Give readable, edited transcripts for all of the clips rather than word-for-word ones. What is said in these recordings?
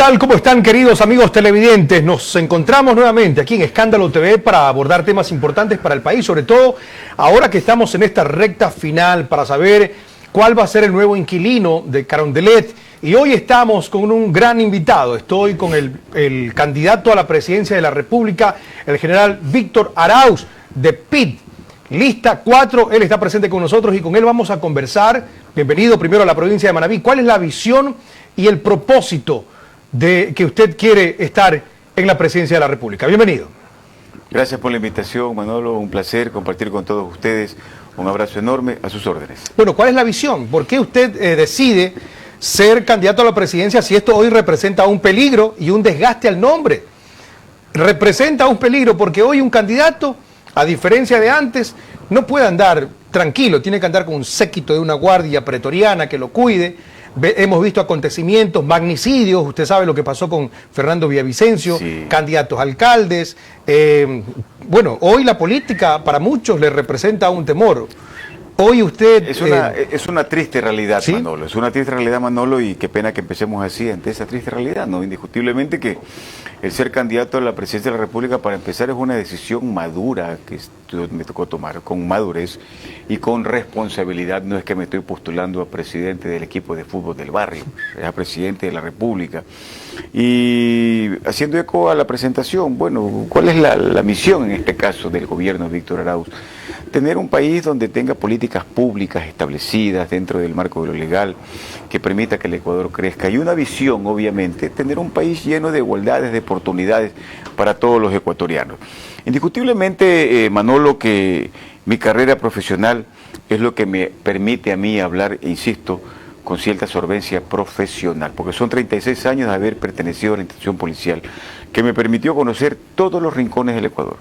tal? ¿Cómo están, queridos amigos televidentes? Nos encontramos nuevamente aquí en Escándalo TV para abordar temas importantes para el país, sobre todo ahora que estamos en esta recta final para saber cuál va a ser el nuevo inquilino de Carondelet. Y hoy estamos con un gran invitado. Estoy con el candidato a la presidencia de la República, el general Víctor Arauz, de PID, lista 4. Él está presente con nosotros y con él vamos a conversar. Bienvenido primero a la provincia de Manabí. ¿Cuál es la visión y el propósito de que usted quiere estar en la presidencia de la República? Bienvenido. Gracias por la invitación, Manolo. Un placer compartir con todos ustedes. Un abrazo enorme, a sus órdenes. Bueno, ¿cuál es la visión? ¿Por qué usted decide ser candidato a la presidencia si esto hoy representa un peligro y un desgaste al nombre? Representa un peligro porque hoy un candidato, a diferencia de antes, no puede andar tranquilo, tiene que andar con un séquito de una guardia pretoriana que lo cuide. Hemos visto acontecimientos, magnicidios, usted sabe lo que pasó con Fernando Villavicencio, sí, candidatos a alcaldes. Bueno, hoy la política para muchos le representa un temor. Hoy usted... Es una triste realidad, ¿sí? Manolo, es una triste realidad, Manolo, y qué pena que empecemos así ante esa triste realidad, ¿no? Indiscutiblemente que el ser candidato a la presidencia de la República, para empezar, es una decisión madura que me tocó tomar, con madurez y con responsabilidad. No es que me estoy postulando a presidente del equipo de fútbol del barrio, es a presidente de la República. Y haciendo eco a la presentación, bueno, ¿cuál es la misión en este caso del gobierno de Víctor Arauz? Tener un país donde tenga políticas públicas establecidas dentro del marco de lo legal, que permita que el Ecuador crezca, y una visión, obviamente, tener un país lleno de igualdades, de oportunidades para todos los ecuatorianos. Indiscutiblemente, Manolo, que mi carrera profesional es lo que me permite a mí hablar, insisto, con cierta solvencia profesional, porque son 36 años de haber pertenecido a la institución policial, que me permitió conocer todos los rincones del Ecuador,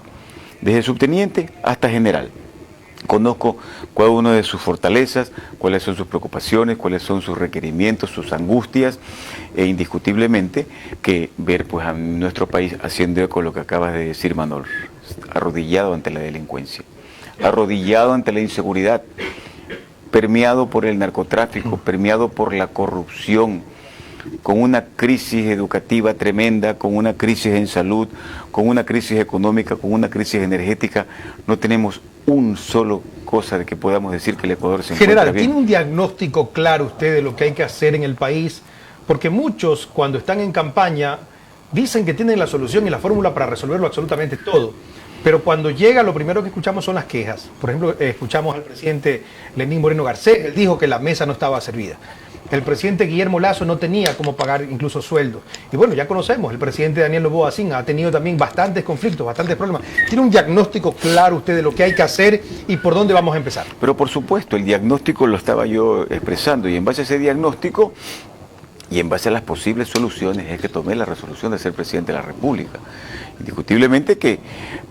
desde subteniente hasta general. Conozco cada una de sus fortalezas, cuáles son sus preocupaciones, cuáles son sus requerimientos, sus angustias, e indiscutiblemente que ver pues a nuestro país haciendo eco lo que acabas de decir, Manolo, arrodillado ante la delincuencia, arrodillado ante la inseguridad, permeado por el narcotráfico, permeado por la corrupción, con una crisis educativa tremenda, con una crisis en salud, con una crisis económica, con una crisis energética. No tenemos un solo cosa de que podamos decir que el Ecuador se encuentra bien. General, ¿tiene un diagnóstico claro usted de lo que hay que hacer en el país? Porque muchos, cuando están en campaña, dicen que tienen la solución y la fórmula para resolverlo absolutamente todo. Pero cuando llega, lo primero que escuchamos son las quejas. Por ejemplo, escuchamos al presidente Lenín Moreno Garcés, él dijo que la mesa no estaba servida. El presidente Guillermo Lasso no tenía cómo pagar incluso sueldos. Y bueno, ya conocemos, el presidente Daniel Noboa Sin ha tenido también bastantes conflictos, bastantes problemas. ¿Tiene un diagnóstico claro usted de lo que hay que hacer y por dónde vamos a empezar? Pero por supuesto, el diagnóstico lo estaba yo expresando, y en base a ese diagnóstico y en base a las posibles soluciones es que tomé la resolución de ser presidente de la República. Indiscutiblemente que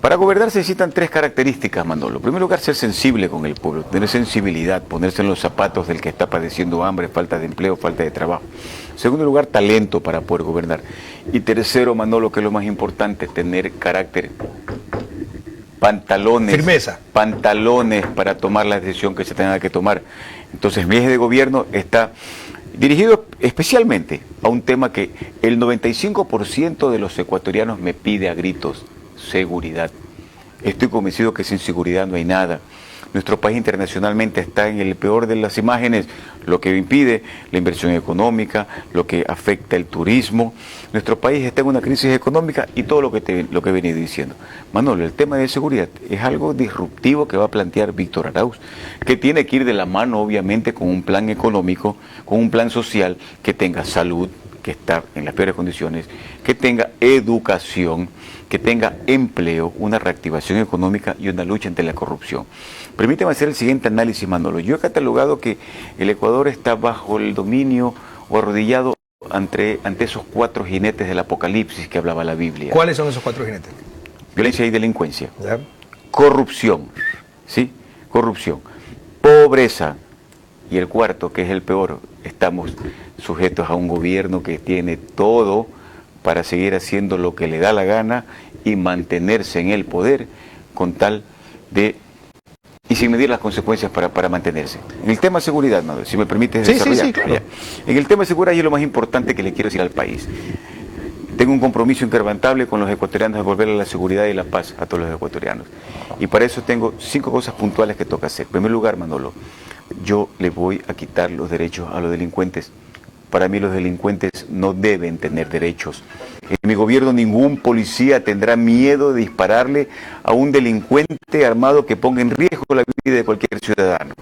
para gobernar se necesitan tres características, Manolo. En primer lugar, ser sensible con el pueblo, tener sensibilidad, ponerse en los zapatos del que está padeciendo hambre, falta de empleo, falta de trabajo. En segundo lugar, talento para poder gobernar. Y tercero, Manolo, que es lo más importante, tener carácter, pantalones, firmeza, pantalones para tomar la decisión que se tenga que tomar. Entonces, mi eje de gobierno está dirigido especialmente a un tema que el 95% de los ecuatorianos me pide a gritos: seguridad. Estoy convencido que sin seguridad no hay nada. Nuestro país internacionalmente está en el peor de las imágenes, lo que impide la inversión económica, lo que afecta el turismo. Nuestro país está en una crisis económica y todo lo que he venido diciendo. Manolo, el tema de seguridad es algo disruptivo que va a plantear Víctor Arauz, que tiene que ir de la mano, obviamente, con un plan económico, con un plan social que tenga salud, que está en las peores condiciones, que tenga educación, que tenga empleo, una reactivación económica y una lucha ante la corrupción. Permíteme hacer el siguiente análisis, Manolo. Yo he catalogado que el Ecuador está bajo el dominio o arrodillado ante esos cuatro jinetes del apocalipsis que hablaba la Biblia. ¿Cuáles son esos cuatro jinetes? Violencia y delincuencia. ¿Ya? Corrupción, ¿sí? Corrupción. Pobreza. Y el cuarto, que es el peor, estamos sujetos a un gobierno que tiene todo para seguir haciendo lo que le da la gana y mantenerse en el poder con tal de... y sin medir las consecuencias para mantenerse. En el tema de seguridad, Manuel, si me permites desarrollar. Sí, claro. En el tema de seguridad es lo más importante que le quiero decir al país. tengo un compromiso inquebrantable con los ecuatorianos de devolverle la seguridad y la paz a todos los ecuatorianos. Y para eso tengo 5 cosas puntuales que toca hacer. En primer lugar, Manolo, yo le voy a quitar los derechos a los delincuentes. Para mí los delincuentes no deben tener derechos. En mi gobierno ningún policía tendrá miedo de dispararle a un delincuente armado que ponga en riesgo la vida de cualquier ciudadano.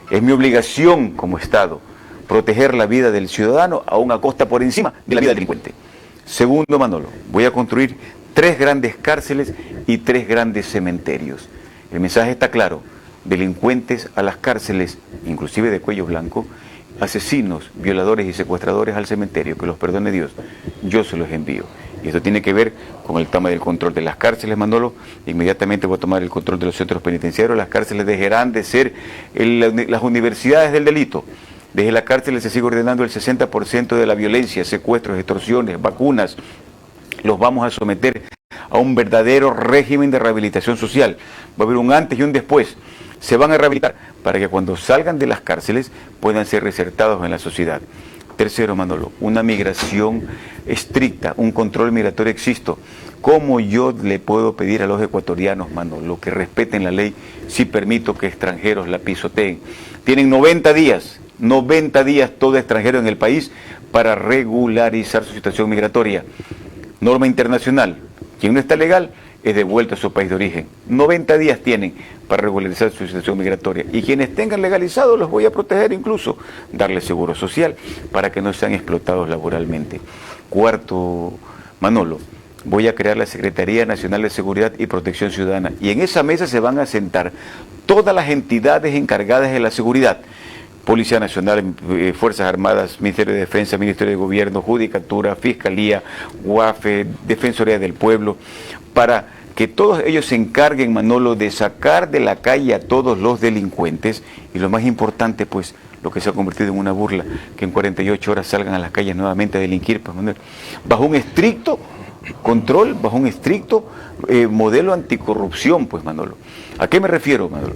Es mi obligación como Estado proteger la vida del ciudadano aún a costa por encima de la vida del delincuente. Segundo, Manolo, voy a construir 3 grandes cárceles y 3 grandes cementerios. El mensaje está claro: delincuentes a las cárceles, inclusive de cuello blanco, asesinos, violadores y secuestradores al cementerio, que los perdone Dios, yo se los envío. Y esto tiene que ver con el tema del control de las cárceles, Manolo. Inmediatamente voy a tomar el control de los centros penitenciarios. Las cárceles dejarán de ser las universidades del delito. Desde la cárcel se sigue ordenando el 60% de la violencia, secuestros, extorsiones, vacunas. Los vamos a someter a un verdadero régimen de rehabilitación social. Va a haber un antes y un después. Se van a rehabilitar para que cuando salgan de las cárceles puedan ser reinsertados en la sociedad. Tercero, Manolo, una migración estricta, un control migratorio existo. ¿Cómo yo le puedo pedir a los ecuatorianos, Manolo, que respeten la ley si permito que extranjeros la pisoteen? Tienen 90 días todo extranjero en el país para regularizar su situación migratoria. Norma internacional: quien no está legal es devuelto a su país de origen. 90 días tienen para regularizar su situación migratoria. Y quienes tengan legalizado los voy a proteger, incluso darles seguro social para que no sean explotados laboralmente. Cuarto, Manolo, voy a crear la Secretaría Nacional de Seguridad y Protección Ciudadana. Y en esa mesa se van a sentar todas las entidades encargadas de la seguridad: Policía Nacional, Fuerzas Armadas, Ministerio de Defensa, Ministerio de Gobierno, Judicatura, Fiscalía, UAFE, Defensoría del Pueblo, para que todos ellos se encarguen, Manolo, de sacar de la calle a todos los delincuentes. Y lo más importante, pues, lo que se ha convertido en una burla, que en 48 horas salgan a las calles nuevamente a delinquir, pues, Manuel, bajo un estricto control, bajo un estricto modelo anticorrupción, pues, Manolo. ¿A qué me refiero, Manolo?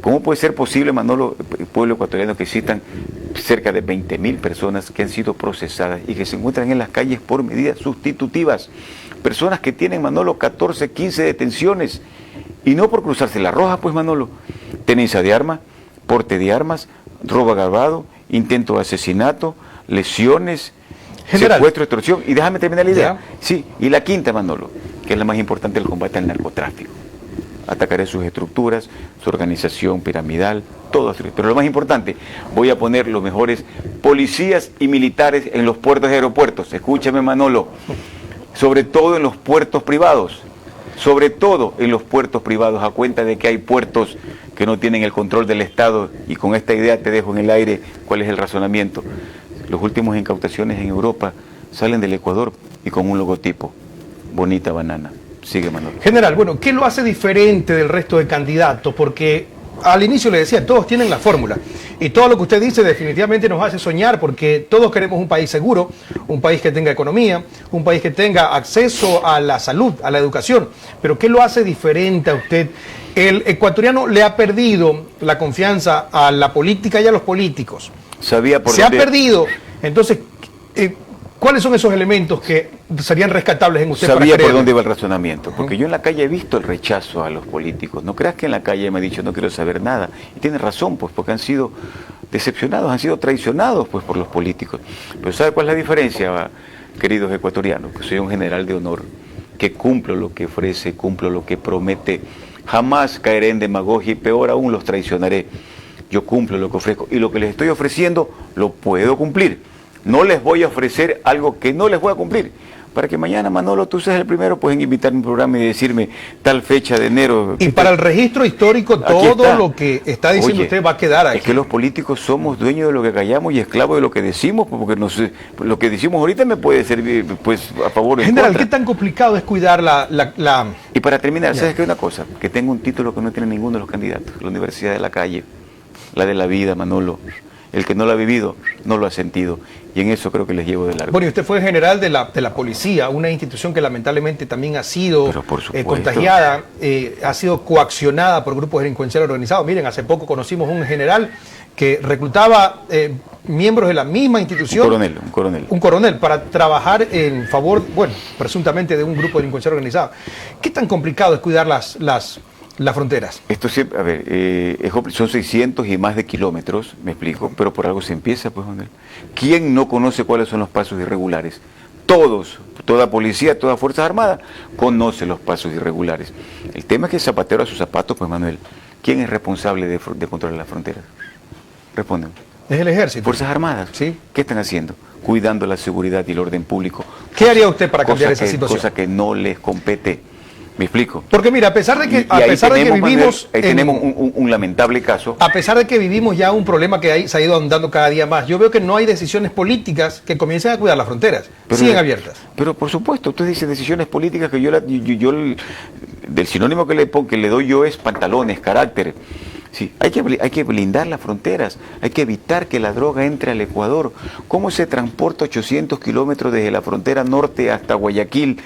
¿Cómo puede ser posible, Manolo, el pueblo ecuatoriano, que citan cerca de 20.000 personas que han sido procesadas y que se encuentran en las calles por medidas sustitutivas? Personas que tienen, Manolo, 14, 15 detenciones, y no por cruzarse la roja, pues, Manolo. Tenencia de arma, porte de armas, robo agravado, intento de asesinato, lesiones, secuestro, extorsión. Y déjame terminar la idea. Sí, y la quinta, Manolo, que es la más importante, el combate al narcotráfico. Atacaré sus estructuras, su organización piramidal, todo. Pero lo más importante, voy a poner los mejores policías y militares en los puertos y aeropuertos. Escúchame, Manolo, sobre todo en los puertos privados, a cuenta de que hay puertos que no tienen el control del Estado. Y con esta idea te dejo en el aire cuál es el razonamiento. Los últimos incautaciones en Europa salen del Ecuador y con un logotipo: bonita banana. Sigue, Manolo. General, bueno, ¿qué lo hace diferente del resto de candidatos? Porque al inicio le decía, todos tienen la fórmula. Y todo lo que usted dice definitivamente nos hace soñar, porque todos queremos un país seguro, un país que tenga economía, un país que tenga acceso a la salud, a la educación. Pero ¿qué lo hace diferente a usted? El ecuatoriano le ha perdido la confianza a la política y a los políticos. Se ha perdido. Entonces, ¿cuáles son esos elementos que serían rescatables en usted? Sabía por dónde iba el razonamiento, porque yo en la calle he visto el rechazo a los políticos. No creas que en la calle me ha dicho no quiero saber nada. Y tiene razón, pues, porque han sido decepcionados, han sido traicionados, pues, por los políticos. Pero ¿sabe cuál es la diferencia, queridos ecuatorianos? Que soy un general de honor, que cumplo lo que ofrece, cumplo lo que promete. Jamás caeré en demagogia y peor aún los traicionaré. Yo cumplo lo que ofrezco y lo que les estoy ofreciendo lo puedo cumplir. No les voy a ofrecer algo que no les voy a cumplir. Para que mañana, Manolo, tú seas el primero, pues, en invitarme a un programa y decirme tal fecha de enero. Y para el registro histórico, todo lo que está diciendo usted va a quedar aquí. Es que los políticos somos dueños de lo que callamos y esclavos de lo que decimos, porque no sé, lo que decimos ahorita me puede servir, pues, a favor o en General, contra. ¿qué tan complicado es cuidar la... Y para terminar, ¿sabes qué? Una cosa, que tengo un título que no tiene ninguno de los candidatos: la Universidad de la Calle, la de la vida, Manolo. El que no lo ha vivido, no lo ha sentido. Y en eso creo que les llevo de largo. Bueno, y usted fue general de la policía, una institución que lamentablemente también ha sido contagiada, ha sido coaccionada por grupos delincuenciales organizados. Miren, hace poco conocimos un general que reclutaba miembros de la misma institución. Un coronel, para trabajar en favor, bueno, presuntamente de un grupo delincuencial organizado. ¿Qué tan complicado es cuidar las fronteras? Esto siempre, a ver, son 600 y más de kilómetros, me explico, pero por algo se empieza, pues, Manuel. ¿Quién no conoce cuáles son los pasos irregulares? Todos, toda policía, toda Fuerzas Armadas conoce los pasos irregulares. El tema es que zapatero a sus zapatos, pues, Manuel, ¿quién es responsable de controlar las fronteras? Respondan. Es el ejército. Fuerzas Armadas. Sí. ¿Qué están haciendo? Cuidando la seguridad y el orden público. ¿Qué haría usted para cambiar esa situación? Cosa que no les compete. ¿Me explico? Porque mira, a pesar de que vivimos... Ahí tenemos un lamentable caso. A pesar de que vivimos ya un problema que se ha ido ahondando cada día más, yo veo que no hay decisiones políticas que comiencen a cuidar las fronteras. Siguen abiertas. Pero por supuesto, usted dice decisiones políticas que del sinónimo que le doy yo es pantalones, carácter. Sí, hay que blindar las fronteras, hay que evitar que la droga entre al Ecuador. ¿Cómo se transporta 800 kilómetros desde la frontera norte hasta Guayaquil?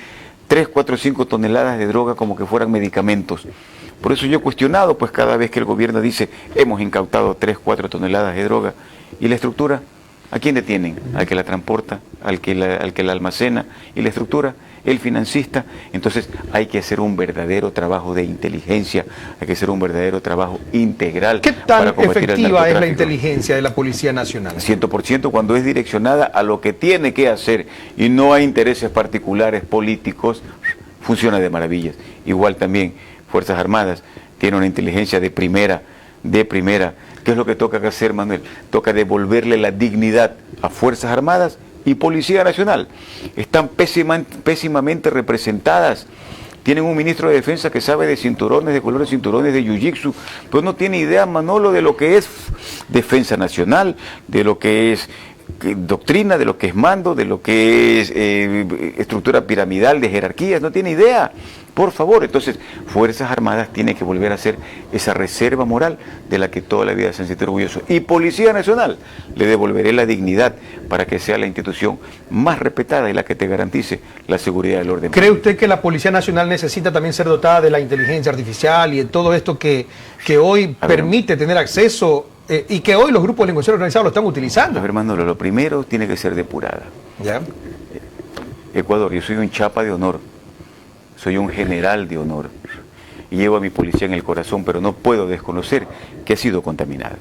3, 4, 5 toneladas de droga como que fueran medicamentos. Por eso yo he cuestionado, pues cada vez que el gobierno dice, hemos incautado 3, 4 toneladas de droga, ¿y la estructura? ¿A quién detienen? Al que la transporta, al que la almacena, y la estructura, el financista. Entonces hay que hacer un verdadero trabajo de inteligencia, hay que hacer un verdadero trabajo integral. ¿Qué tan efectiva es la inteligencia de la Policía Nacional? 100% cuando es direccionada a lo que tiene que hacer y no a intereses particulares políticos, funciona de maravillas. Igual también Fuerzas Armadas tiene una inteligencia de primera. ¿Qué es lo que toca hacer, Manuel? Toca devolverle la dignidad a Fuerzas Armadas y Policía Nacional. Están pésimamente representadas. Tienen un ministro de Defensa que sabe de cinturones, de colores cinturones, de jiu-jitsu, pero no tiene idea, Manolo, de lo que es defensa nacional, de lo que es doctrina, de lo que es mando, de lo que es estructura piramidal, de jerarquías, no tiene idea. Por favor, entonces, Fuerzas Armadas tienen que volver a ser esa reserva moral de la que toda la vida se han sentido orgullosos. Y Policía Nacional, le devolveré la dignidad para que sea la institución más respetada y la que te garantice la seguridad del orden. ¿Cree usted que la Policía Nacional necesita también ser dotada de la inteligencia artificial y de todo esto que hoy permite tener acceso y que hoy los grupos delincuenciales organizados lo están utilizando? A ver, Manolo, lo primero tiene que ser depurada. ¿Ya? Ecuador, yo soy un chapa de honor. Soy un general de honor y llevo a mi policía en el corazón, pero no puedo desconocer que ha sido contaminada.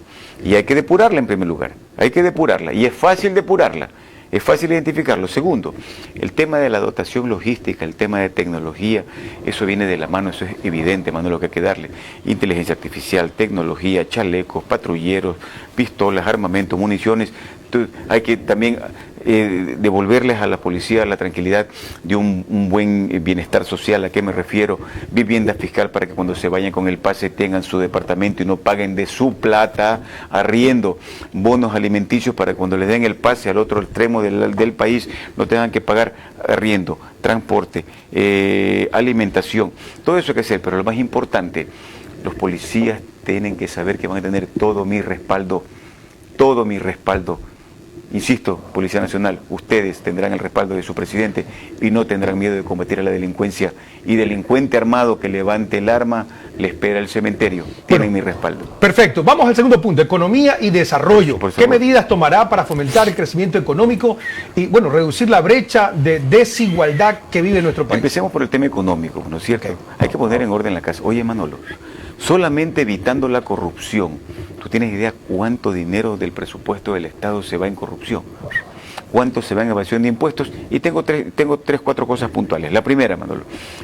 Y hay que depurarla en primer lugar, hay que depurarla, y es fácil depurarla, es fácil identificarlo. Segundo, el tema de la dotación logística, el tema de tecnología, eso viene de la mano, eso es evidente, mano, lo que hay que darle. Inteligencia artificial, tecnología, chalecos, patrulleros, pistolas, armamento, municiones. Entonces, hay que también devolverles a la policía la tranquilidad de un buen bienestar social. ¿A qué me refiero? Vivienda fiscal para que cuando se vayan con el pase tengan su departamento y no paguen de su plata arriendo. Bonos alimenticios para que cuando les den el pase al otro extremo del país no tengan que pagar arriendo, transporte, alimentación. Todo eso hay que hacer, pero lo más importante, los policías tienen que saber que van a tener todo mi respaldo. Insisto, Policía Nacional, ustedes tendrán el respaldo de su presidente y no tendrán miedo de combatir a la delincuencia. Y delincuente armado que levante el arma, le espera el cementerio. Tienen mi respaldo. Perfecto. Vamos al segundo punto, economía y desarrollo. ¿Qué medidas tomará para fomentar el crecimiento económico y, bueno, reducir la brecha de desigualdad que vive nuestro país? Empecemos por el tema económico, ¿no es cierto? Okay. Hay que poner en orden la casa. Oye, Manolo, solamente evitando la corrupción, ¿tú tienes idea cuánto dinero del presupuesto del Estado se va en corrupción? ¿Cuánto se va en evasión de impuestos? Y tengo 3, 4 cosas puntuales. La primera, Manolo,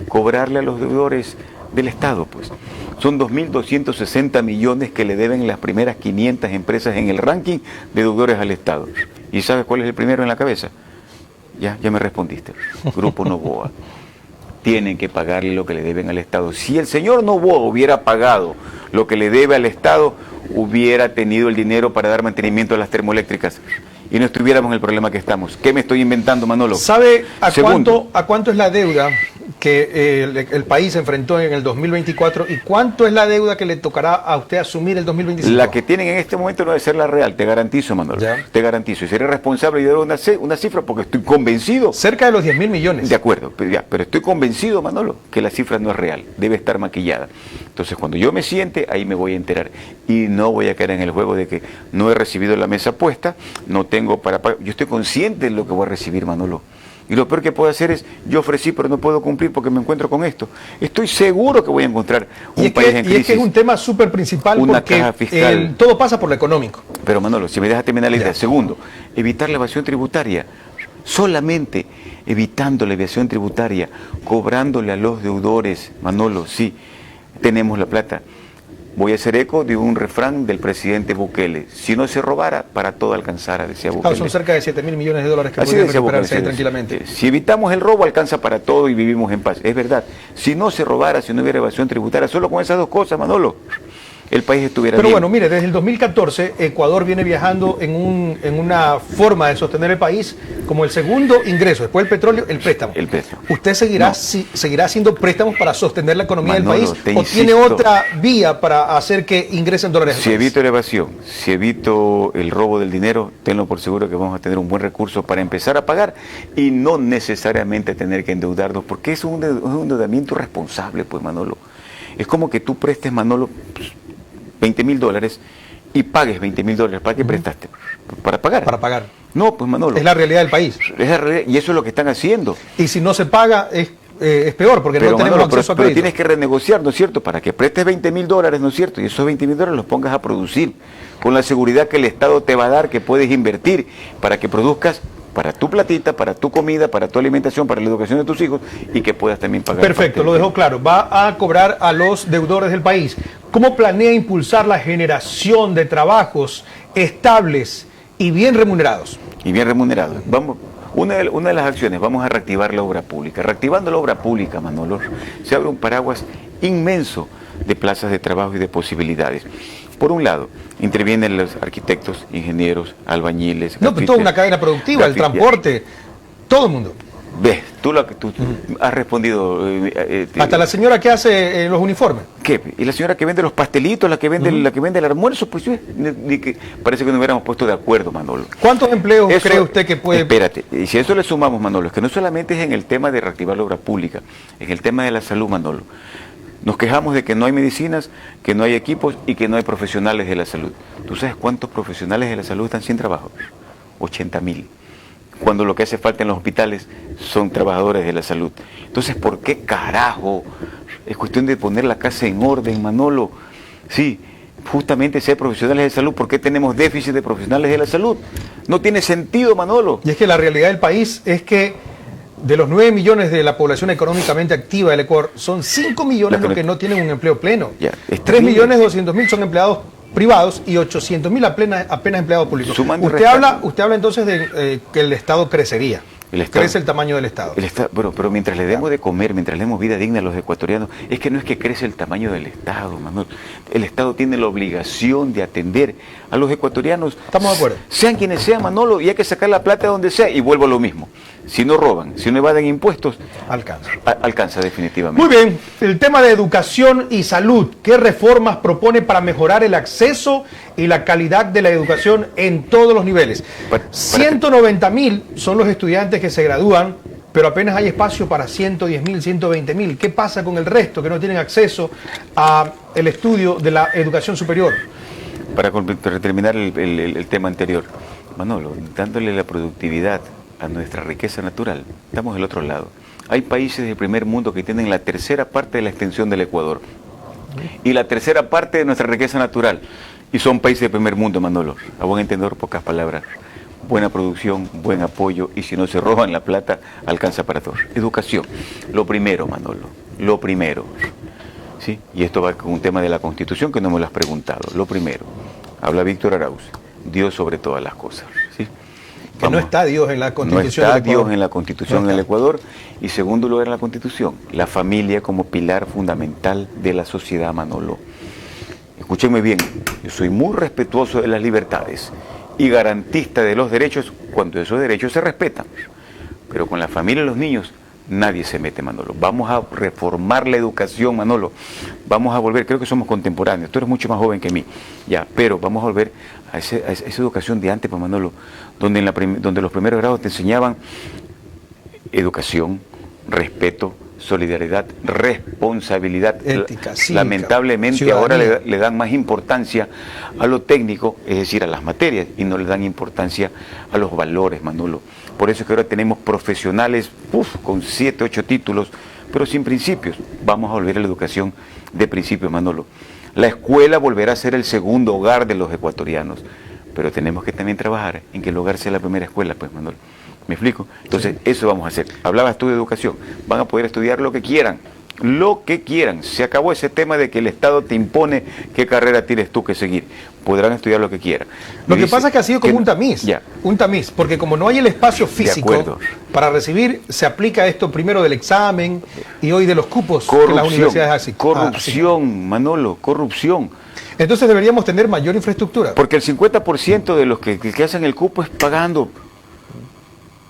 cobrarle a los deudores del Estado, pues. Son 2.260 millones que le deben las primeras 500 empresas en el ranking de deudores al Estado. ¿Y sabes cuál es el primero en la cabeza? Ya me respondiste. Grupo Novoa. Tienen que pagarle lo que le deben al Estado. Si el señor Novoa hubiera pagado lo que le debe al Estado, hubiera tenido el dinero para dar mantenimiento a las termoeléctricas y no estuviéramos en el problema que estamos. ¿Qué me estoy inventando, Manolo? ¿Sabe a cuánto es la deuda que el país enfrentó en el 2024 y cuánto es la deuda que le tocará a usted asumir el 2025? La que tienen en este momento no debe ser la real, te garantizo, Manolo. Ya. Te garantizo. Y seré responsable de dar una cifra porque estoy convencido. Cerca de los 10.000 millones. De acuerdo, pero estoy convencido, Manolo, que la cifra no es real, debe estar maquillada. Entonces, cuando yo me siente, ahí me voy a enterar. Y no voy a caer en el juego de que no he recibido la mesa puesta, no tengo para pagar. Yo estoy consciente de lo que voy a recibir, Manolo. Y lo peor que puedo hacer es, yo ofrecí pero no puedo cumplir porque me encuentro con esto. Estoy seguro que voy a encontrar un país en crisis. Y es que es un tema súper principal porque caja fiscal. Todo pasa por lo económico. Pero Manolo, si me dejas terminar la idea. Segundo, evitar la evasión tributaria. Solamente evitando la evasión tributaria, cobrándole a los deudores, Manolo, sí, tenemos la plata. Voy a hacer eco de un refrán del presidente Bukele. Si no se robara, para todo alcanzara, decía Bukele. Son cerca de 7.000 millones de dólares que Así podrían decía recuperarse Bukele, tranquilamente. Si evitamos el robo, alcanza para todo y vivimos en paz. Es verdad. Si no se robara, si no hubiera evasión tributaria, solo con esas dos cosas, Manolo, el país estuviera Pero bien. bueno, mire, desde el 2014 Ecuador viene viajando en una forma de sostener el país como el segundo ingreso, después del petróleo, el préstamo. El préstamo. ¿Usted seguirá haciendo préstamos para sostener la economía Manolo, del país o tiene otra vía para hacer que ingresen dólares? Si evito la evasión, si evito el robo del dinero, tenlo por seguro que vamos a tener un buen recurso para empezar a pagar y no necesariamente tener que endeudarnos, porque es un endeudamiento responsable, pues, Manolo. Es como que tú prestes, Manolo, $20.000 y pagues $20.000. ¿Para qué prestaste? Para pagar. Para pagar. No, pues, Manolo. Es la realidad del país. Es la realidad, y eso es lo que están haciendo. Y si no se paga es peor porque no tenemos acceso a crédito. Pero tienes que renegociar, ¿no es cierto? Para que prestes $20.000, ¿no es cierto? Y esos $20.000 los pongas a producir con la seguridad que el Estado te va a dar, que puedes invertir para que produzcas para tu platita, para tu comida, para tu alimentación, para la educación de tus hijos y que puedas también pagar. Perfecto, lo dejó claro. Va a cobrar a los deudores del país. ¿Cómo planea impulsar la generación de trabajos estables y bien remunerados? Y bien remunerados. Vamos. Una de las acciones, vamos a reactivar la obra pública. Reactivando la obra pública, Manolo, se abre un paraguas inmenso de plazas de trabajo y de posibilidades. Por un lado, intervienen los arquitectos, ingenieros, albañiles. No, pero toda una cadena productiva, el transporte, todo el mundo. Ves, tú has respondido. Hasta la señora que hace los uniformes. ¿Qué? Y la señora que vende los pastelitos, la que vende el almuerzo, pues parece que no hubiéramos puesto de acuerdo, Manolo. ¿Cuántos empleos cree usted que puede...? Espérate, y si a eso le sumamos, Manolo, es que no solamente es en el tema de reactivar la obra pública, en el tema de la salud, Manolo. Nos quejamos de que no hay medicinas, que no hay equipos y que no hay profesionales de la salud. ¿Tú sabes cuántos profesionales de la salud están sin trabajo? 80.000. Cuando lo que hace falta en los hospitales son trabajadores de la salud. Entonces, ¿por qué carajo? Es cuestión de poner la casa en orden, Manolo. Sí, justamente ser profesionales de salud. ¿Por qué tenemos déficit de profesionales de la salud? No tiene sentido, Manolo. Y es que la realidad del país es que de los 9 millones de la población económicamente activa del Ecuador, son 5 millones los que no tienen un empleo pleno. 3.200.000 son empleados privados y 800.000 apenas empleados públicos. Usted habla entonces de que el Estado crecería. Crece el tamaño del Estado. Pero mientras le demos de comer, mientras le demos vida digna a los ecuatorianos, es que no es que crece el tamaño del Estado, Manuel. El Estado tiene la obligación de atender a los ecuatorianos. Estamos de acuerdo. Sean quienes sean, Manolo, y hay que sacar la plata de donde sea, y vuelvo a lo mismo. Si no roban, si no evaden impuestos, alcanza definitivamente. Muy bien, el tema de educación y salud. ¿Qué reformas propone para mejorar el acceso y la calidad de la educación en todos los niveles? 190.000 son los estudiantes que se gradúan, pero apenas hay espacio para 110.000, 120.000. ¿Qué pasa con el resto que no tienen acceso al estudio de la educación superior? Para terminar el tema anterior, Manolo, dándole la productividad a nuestra riqueza natural, estamos del otro lado. Hay países del primer mundo que tienen la tercera parte de la extensión del Ecuador y la tercera parte de nuestra riqueza natural, y son países del primer mundo, Manolo. A buen entender, pocas palabras. Buena producción, buen apoyo, y si no se roban la plata, alcanza para todos. Educación, lo primero, Manolo, lo primero. ¿Sí? Y esto va con un tema de la Constitución que no me lo has preguntado. Lo primero, habla Víctor Arauz, Dios sobre todas las cosas. ¿Sí? Que no está Dios en la Constitución. No está Dios en la Constitución en el Ecuador. Y segundo lugar en la Constitución, la familia como pilar fundamental de la sociedad, Manolo. Escúchenme bien, yo soy muy respetuoso de las libertades y garantista de los derechos cuando esos derechos se respetan. Pero con la familia y los niños nadie se mete, Manolo. Vamos a reformar la educación, Manolo. Vamos a volver, creo que somos contemporáneos, tú eres mucho más joven que mí, ya, pero vamos a volver a esa educación de antes, pues, Manolo, donde, donde los primeros grados te enseñaban educación, respeto, solidaridad, responsabilidad. Ética, cívica, lamentablemente ciudadanía. ahora le dan más importancia a lo técnico, es decir, a las materias, y no le dan importancia a los valores, Manolo. Por eso es que ahora tenemos profesionales con 7, 8 títulos, pero sin principios. Vamos a volver a la educación de principios, Manolo. La escuela volverá a ser el segundo hogar de los ecuatorianos, pero tenemos que también trabajar en que el hogar sea la primera escuela, pues, Manolo. ¿Me explico? Entonces, eso vamos a hacer. Hablabas tú de educación. Van a poder estudiar lo que quieran. Lo que quieran. Se acabó ese tema de que el Estado te impone qué carrera tienes tú que seguir. Podrán estudiar lo que quieran. Lo que pasa es que ha sido como un tamiz. Ya. Un tamiz, porque como no hay el espacio físico para recibir, se aplica esto primero del examen y hoy de los cupos que las universidades hacen. Corrupción, Manolo, corrupción. Entonces deberíamos tener mayor infraestructura. Porque el 50% de los que hacen el cupo es pagando.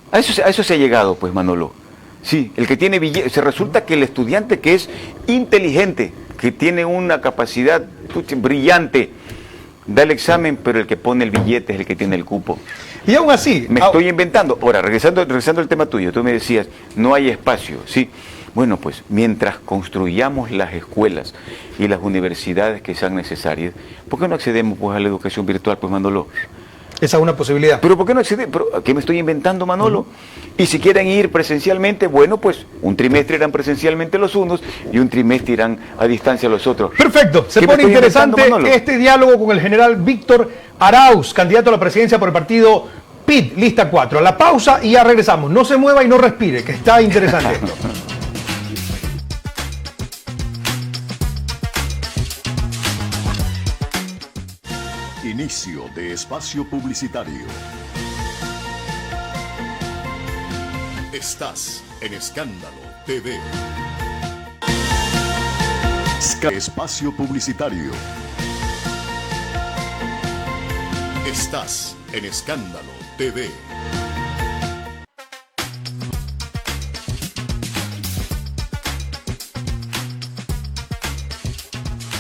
A eso se ha llegado, pues, Manolo. Sí, el que tiene billete, se resulta que el estudiante que es inteligente, que tiene una capacidad brillante, da el examen, pero el que pone el billete es el que tiene el cupo. Y aún así... Me estoy inventando. Ahora, regresando al tema tuyo, tú me decías, no hay espacio, ¿sí? Bueno, pues, mientras construyamos las escuelas y las universidades que sean necesarias, ¿por qué no accedemos, pues, a la educación virtual, pues, Manolo? Esa es una posibilidad. ¿Pero por qué no accede? ¿Qué me estoy inventando, Manolo? Y si quieren ir presencialmente, bueno, pues un trimestre irán presencialmente los unos y un trimestre irán a distancia los otros. Perfecto. Se pone interesante este diálogo con el general Víctor Arauz, candidato a la presidencia por el partido PIT, lista 4. A la pausa y ya regresamos. No se mueva y no respire, que está interesante esto. Inicio de espacio publicitario. Estás en Escándalo TV. Espacio publicitario. Estás en Escándalo TV.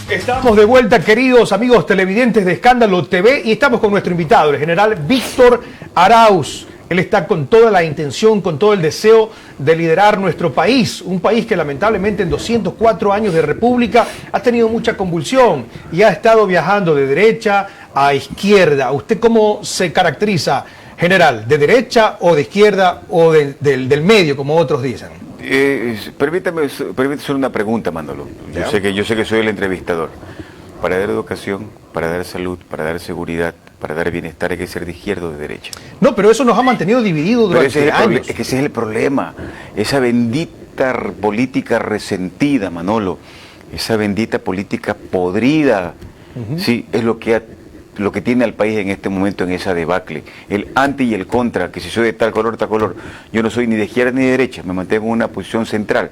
Estamos de vuelta, queridos amigos televidentes de Escándalo TV, y estamos con nuestro invitado, el general Víctor Arauz. Él está con toda la intención, con todo el deseo de liderar nuestro país, un país que lamentablemente en 204 años de república ha tenido mucha convulsión y ha estado viajando de derecha a izquierda. ¿Usted cómo se caracteriza, general? ¿De derecha o de izquierda o del medio, como otros dicen? Permítame hacer una pregunta, Manolo. Yo sé que soy el entrevistador. Para dar educación, para dar salud, para dar seguridad, para dar bienestar hay que ser de izquierda o de derecha. No, pero eso nos ha mantenido divididos durante años. Es que ese es el problema. Esa bendita política resentida, Manolo. Esa bendita política podrida. Sí, es lo que tiene al país en este momento en esa debacle. El anti y el contra, que si soy de tal color, tal color. Yo no soy ni de izquierda ni de derecha, me mantengo en una posición central.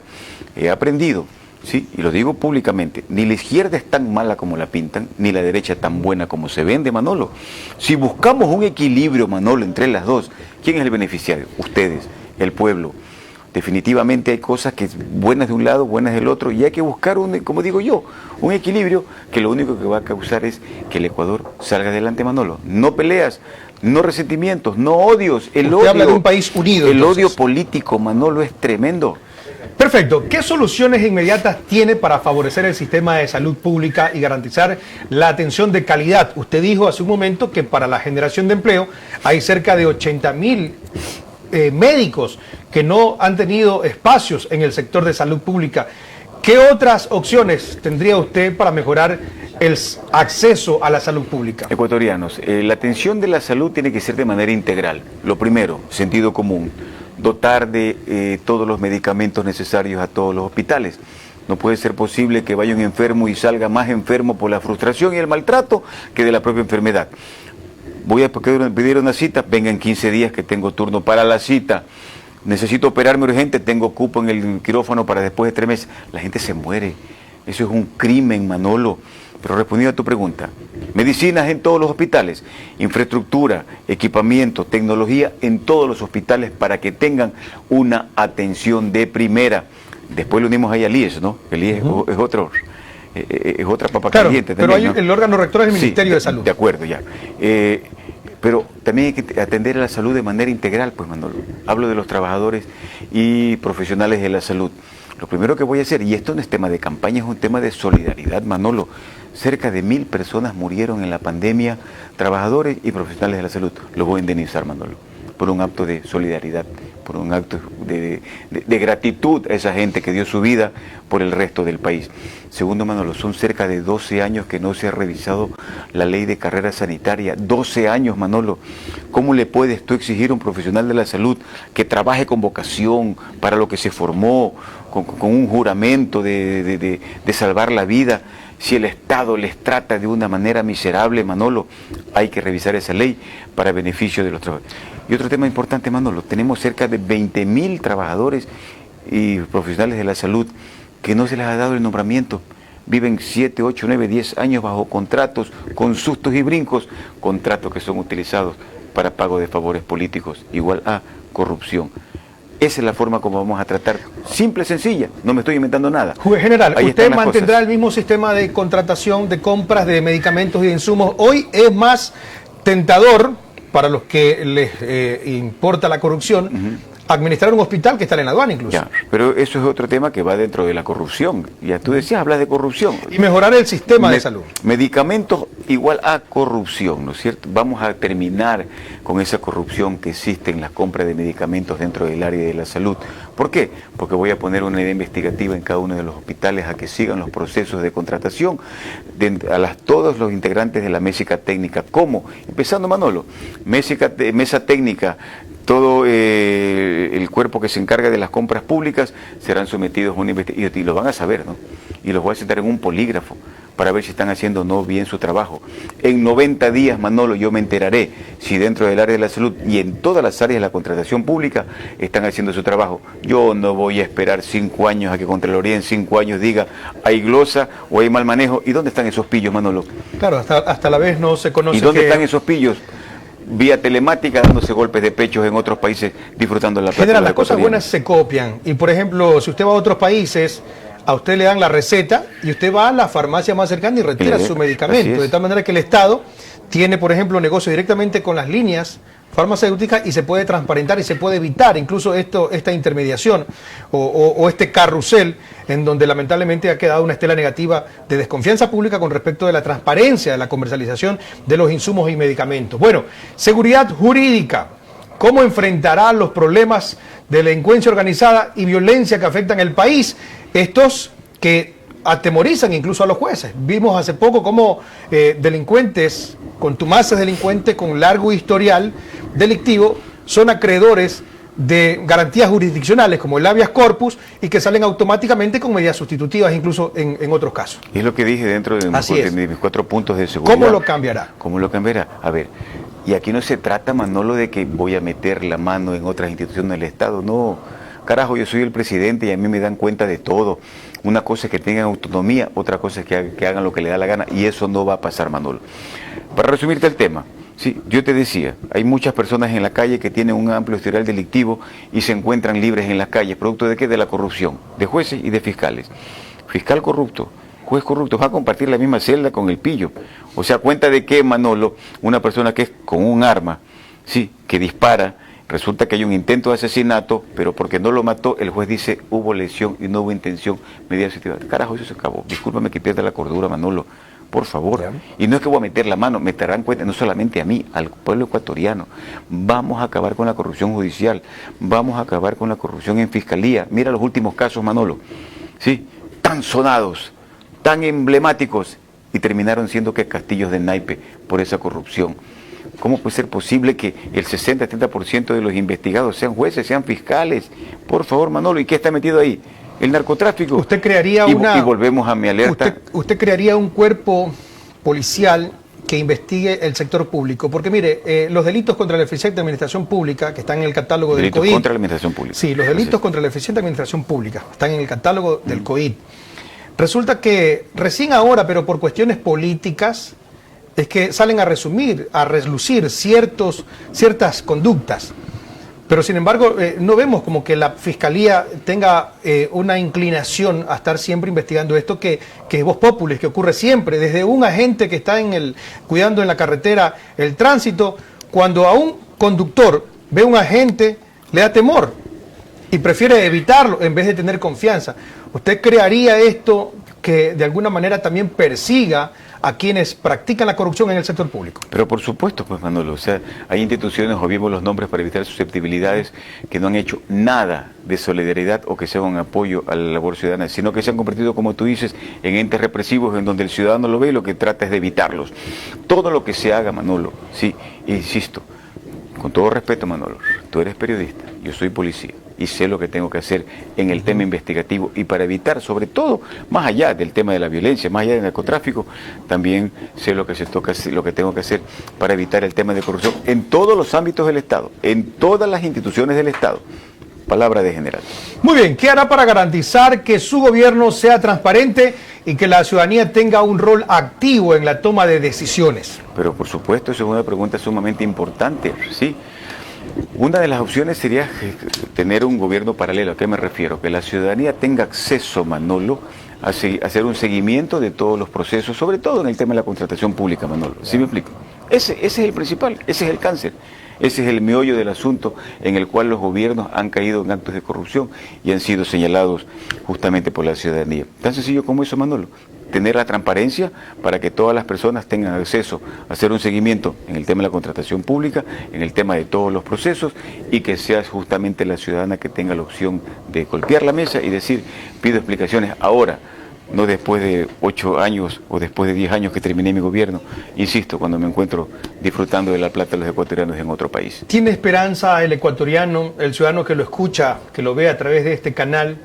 He aprendido, sí, y lo digo públicamente, ni la izquierda es tan mala como la pintan, ni la derecha tan buena como se vende, Manolo. Si buscamos un equilibrio, Manolo, entre las dos, ¿quién es el beneficiario? Ustedes, el pueblo. Definitivamente hay cosas que buenas de un lado, buenas del otro, y hay que buscar, como digo yo, un equilibrio que lo único que va a causar es que el Ecuador salga adelante, Manolo. No peleas, no resentimientos, no odios. El Usted odio, habla de un país unido. El odio político, Manolo, es tremendo. Perfecto. ¿Qué soluciones inmediatas tiene para favorecer el sistema de salud pública y garantizar la atención de calidad? Usted dijo hace un momento que para la generación de empleo hay cerca de 80.000 médicos que no han tenido espacios en el sector de salud pública. ¿Qué otras opciones tendría usted para mejorar el acceso a la salud pública? Ecuatorianos, la atención de la salud tiene que ser de manera integral. Lo primero, sentido común, dotar de todos los medicamentos necesarios a todos los hospitales. No puede ser posible que vaya un enfermo y salga más enfermo por la frustración y el maltrato que de la propia enfermedad. Voy a pedir una cita, venga en 15 días que tengo turno para la cita. Necesito operarme urgente, tengo cupo en el quirófano para después de 3 meses. La gente se muere. Eso es un crimen, Manolo. Pero respondiendo a tu pregunta, medicinas en todos los hospitales, infraestructura, equipamiento, tecnología en todos los hospitales para que tengan una atención de primera. Después lo unimos ahí al IES, ¿no? El IES es otra papa caliente pero también, ¿no? El órgano rector es el Ministerio de Salud. De acuerdo, ya. Pero también hay que atender a la salud de manera integral, pues Manolo. Hablo de los trabajadores y profesionales de la salud. Lo primero que voy a hacer, y esto no es tema de campaña, es un tema de solidaridad, Manolo. Cerca de 1000 personas murieron en la pandemia, trabajadores y profesionales de la salud. Los voy a indemnizar, Manolo, por un acto de solidaridad, por un acto de gratitud a esa gente que dio su vida por el resto del país. Segundo, Manolo, son cerca de 12 años que no se ha revisado la ley de carrera sanitaria. 12 años, Manolo. ¿Cómo le puedes tú exigir a un profesional de la salud que trabaje con vocación para lo que se formó, con un juramento de salvar la vida, si el Estado les trata de una manera miserable, Manolo? Hay que revisar esa ley para beneficio de los trabajadores. Y otro tema importante, Manolo, tenemos cerca de 20.000 trabajadores y profesionales de la salud que no se les ha dado el nombramiento. Viven 7, 8, 9, 10 años bajo contratos, con sustos y brincos, contratos que son utilizados para pago de favores políticos, igual a corrupción. Esa es la forma como vamos a tratar, simple, sencilla, no me estoy inventando nada. Juez General, Ahí ¿usted mantendrá el mismo sistema de contratación, de compras de medicamentos y de insumos? Hoy es más tentador para los que les importa la corrupción, administrar un hospital que está en la aduana incluso. Ya, pero eso es otro tema que va dentro de la corrupción. Ya tú decías, hablas de corrupción. Y mejorar el sistema de salud. Medicamentos igual a corrupción, ¿no es cierto? Vamos a terminar con esa corrupción que existe en la compra de medicamentos dentro del área de la salud. ¿Por qué? Porque voy a poner una idea investigativa en cada uno de los hospitales a que sigan los procesos de contratación todos los integrantes de la mesa técnica. ¿Cómo? Empezando, Manolo, mesa técnica. Todo el cuerpo que se encarga de las compras públicas serán sometidos a una investigación, y lo van a saber, ¿no? Y los voy a sentar en un polígrafo para ver si están haciendo o no bien su trabajo. En 90 días, Manolo, yo me enteraré si dentro del área de la salud y en todas las áreas de la contratación pública están haciendo su trabajo. Yo no voy a esperar 5 años a que Contraloría en 5 años diga hay glosa o hay mal manejo. ¿Y dónde están esos pillos, Manolo? Claro, hasta la vez no se conoce. ¿Y dónde están esos pillos? Vía telemática, dándose golpes de pechos en otros países, disfrutando de la plata. General, las cosas buenas se copian. Y por ejemplo, si usted va a otros países, a usted le dan la receta y usted va a la farmacia más cercana y retira su medicamento. De tal manera que el Estado tiene, por ejemplo, negocio directamente con las líneas farmacéuticas y se puede transparentar y se puede evitar incluso esta intermediación o este carrusel en donde lamentablemente ha quedado una estela negativa de desconfianza pública con respecto de la transparencia de la comercialización de los insumos y medicamentos. Bueno, seguridad jurídica. ¿Cómo enfrentará los problemas de delincuencia organizada y violencia que afectan el país? Estos que atemorizan incluso a los jueces. Vimos hace poco cómo delincuentes, contumaces delincuentes con largo historial delictivo, son acreedores de garantías jurisdiccionales como el habeas corpus y que salen automáticamente con medidas sustitutivas incluso en otros casos. Y es lo que dije dentro de mis 4 puntos de seguridad. ¿Cómo lo cambiará? ¿Cómo lo cambiará? A ver, y aquí no se trata, Manolo, de que voy a meter la mano en otras instituciones del Estado, no. Carajo, yo soy el presidente y a mí me dan cuenta de todo. Una cosa es que tengan autonomía, otra cosa es que hagan lo que les da la gana, y eso no va a pasar, Manolo. Para resumirte el tema, sí, yo te decía, hay muchas personas en la calle que tienen un amplio historial delictivo y se encuentran libres en las calles, ¿producto de qué? De la corrupción, de jueces y de fiscales. Fiscal corrupto, juez corrupto, va a compartir la misma celda con el pillo. O sea, cuenta de que, Manolo, una persona que es con un arma, sí, que dispara, resulta que hay un intento de asesinato, pero porque no lo mató, el juez dice hubo lesión y no hubo intención mediática. Carajo, eso se acabó. Discúlpame que pierda la cordura, Manolo, por favor. Y no es que voy a meter la mano, me darán cuenta, no solamente a mí, al pueblo ecuatoriano. Vamos a acabar con la corrupción judicial, vamos a acabar con la corrupción en fiscalía. Mira los últimos casos, Manolo, sí, tan sonados, tan emblemáticos, y terminaron siendo que castillos de naipe por esa corrupción. ¿Cómo puede ser posible que el 60-70% de los investigados sean jueces, sean fiscales? Por favor, Manolo, ¿y qué está metido ahí? El narcotráfico. Usted crearía y volvemos a mi alerta. Usted crearía un cuerpo policial que investigue el sector público, porque mire, los delitos contra la eficiente administración pública, que están en el catálogo del COID. Delitos contra la administración pública. Sí, los delitos contra la eficiente administración pública están en el catálogo del COID. resulta que recién ahora, pero por cuestiones políticas, es que salen a relucir ciertas conductas. Pero sin embargo, no vemos como que la Fiscalía tenga una inclinación a estar siempre investigando esto que es vox populi, que ocurre siempre, desde un agente que está cuidando en la carretera el tránsito, cuando a un conductor ve a un agente, le da temor y prefiere evitarlo en vez de tener confianza. ¿Usted crearía esto que de alguna manera también persiga a quienes practican la corrupción en el sector público? Pero por supuesto, pues Manolo, o sea, hay instituciones, obviemos los nombres para evitar susceptibilidades, que no han hecho nada de solidaridad o que sea un apoyo a la labor ciudadana, sino que se han convertido, como tú dices, en entes represivos en donde el ciudadano lo ve y lo que trata es de evitarlos. Todo lo que se haga, Manolo, sí, insisto, con todo respeto, Manolo, tú eres periodista, yo soy policía y sé lo que tengo que hacer en el tema investigativo y para evitar, sobre todo, más allá del tema de la violencia, más allá del narcotráfico, también sé lo que lo que tengo que hacer para evitar el tema de corrupción en todos los ámbitos del Estado, en todas las instituciones del Estado. Palabra de general. Muy bien, ¿qué hará para garantizar que su gobierno sea transparente y que la ciudadanía tenga un rol activo en la toma de decisiones? Pero por supuesto, eso es una pregunta sumamente importante, ¿sí? Una de las opciones sería tener un gobierno paralelo. ¿A qué me refiero? Que la ciudadanía tenga acceso, Manolo, a hacer un seguimiento de todos los procesos, sobre todo en el tema de la contratación pública, Manolo. ¿Sí me explico? Ese es el principal, ese es el cáncer. Ese es el meollo del asunto en el cual los gobiernos han caído en actos de corrupción y han sido señalados justamente por la ciudadanía. Tan sencillo como eso, Manolo. Tener la transparencia para que todas las personas tengan acceso a hacer un seguimiento en el tema de la contratación pública, en el tema de todos los procesos y que sea justamente la ciudadana que tenga la opción de golpear la mesa y decir, pido explicaciones ahora, no después de 8 años o después de 10 años que terminé mi gobierno, insisto, cuando me encuentro disfrutando de la plata de los ecuatorianos en otro país. ¿Tiene esperanza el ecuatoriano, el ciudadano que lo escucha, que lo ve a través de este canal,